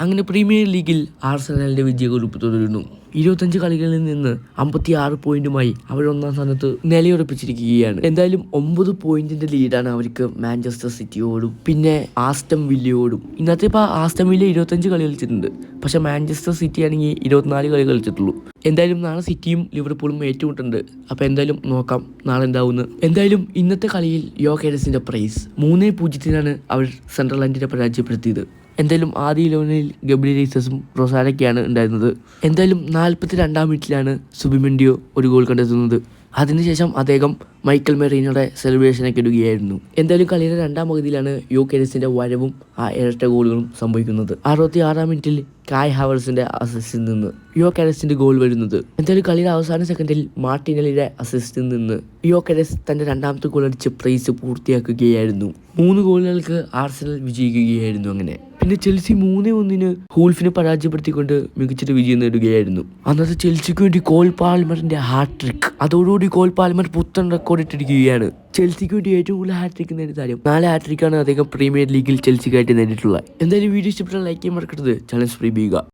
അങ്ങനെ പ്രീമിയർ ലീഗിൽ ആർസണലിന്റെ വിജയക്കുറിപ്പ് തുടരുന്നു. 25 കളികളിൽ നിന്ന് 56 പോയിന്റുമായി അവർ ഒന്നാം സ്ഥാനത്ത് നിലയുറപ്പിച്ചിരിക്കുകയാണ്. എന്തായാലും 9 പോയിന്റിന്റെ ലീഡാണ് അവർക്ക് മാഞ്ചസ്റ്റർ സിറ്റിയോടും പിന്നെ ആസ്റ്റൺ വില്ലയോടും. ഇന്നത്തെ ആസ്റ്റൺ വില്ല 25 കളി കളിച്ചിട്ടുണ്ട്, പക്ഷെ മാഞ്ചസ്റ്റർ സിറ്റി ആണെങ്കിൽ 24 കളി കളിച്ചിട്ടുള്ളൂ. എന്തായാലും നാളെ സിറ്റിയും ലിവർപൂളും ഏറ്റുമുട്ടുണ്ട്. അപ്പോൾ എന്തായാലും നോക്കാം നാളെ എന്താവുന്നു. എന്തായാലും ഇന്നത്തെ കളിയിൽ യോകെരസിന്റെ പ്രൈസ് 3-0 അവർ സണ്ടർലാൻഡിനെ പരാജയപ്പെടുത്തിയത്. എന്തായാലും ആദ്യ 11-ൽ ഗബ്രിയേൽ ജീസസും റൊസാലൊക്കെയാണ് ഉണ്ടായിരുന്നത്. എന്തായാലും 42-ാം മിനിറ്റിലാണ് സുബിമെൻഡിയോ ഒരു ഗോൾ കണ്ടെത്തുന്നത്. അതിനുശേഷം അദ്ദേഹം മൈക്കൽ മെറീനോയുടെ സെലിബ്രേഷനൊക്കെ ഇടുകയായിരുന്നു. എന്തായാലും കളിയുടെ രണ്ടാം പകുതിയിലാണ് യോകെരസിന്റെ വരവും ആ ഇരട്ട ഗോളുകളും സംഭവിക്കുന്നത്. 66-ാം മിനിറ്റിൽ കായ് ഹാവർട്സിന്റെ അസിസ്റ്റിൽ നിന്ന് യോകെരസിന്റെ ഗോൾ വരുന്നത്. എന്തായാലും കളിയുടെ അവസാന സെക്കൻഡിൽ മാർട്ടിനെല്ലിയുടെ അസിസ്റ്റിൽ നിന്ന് യോകെരസ് തന്റെ രണ്ടാമത്തെ ഗോൾ അടിച്ച് പ്രൈസ് പൂർത്തിയാക്കുകയായിരുന്നു. 3 ഗോളുകൾക്ക് ആർസണൽ വിജയിക്കുകയായിരുന്നു. അങ്ങനെ പിന്നെ ചെൽസി 3-1 ഹൂൾഫിനെ പരാജയപ്പെടുത്തിക്കൊണ്ട് മികച്ചൊരു വിജയം നേടുകയായിരുന്നു. അന്നത്തെ ചെൽസിക്ക് വേണ്ടി കോൾ പാൽമറിന്റെ ഹാട്രിക്. അതോടുകൂടി കോൾ പാൽമർ പുത്തൻ റെക്കോർഡ് ഇട്ടിരിക്കുകയാണ്. ചെൽസിക്ക് വേണ്ടി ഏറ്റവും കൂടുതൽ ഹാട്രിക് നേടിയ താരം. 4 ഹാട്രിക്കാണ് അദ്ദേഹം പ്രീമിയർ ലീഗിൽ ചെൽസിക്കായിട്ട് നേടിയിട്ടുള്ളത്. എന്തായാലും വീഡിയോ ഇഷ്ടപ്പെട്ടാൽ ലൈക്ക് ചെയ്യാൻ മറക്കരുത്. ചാനൽ സബ്സ്ക്രൈബ് ചെയ്യുക.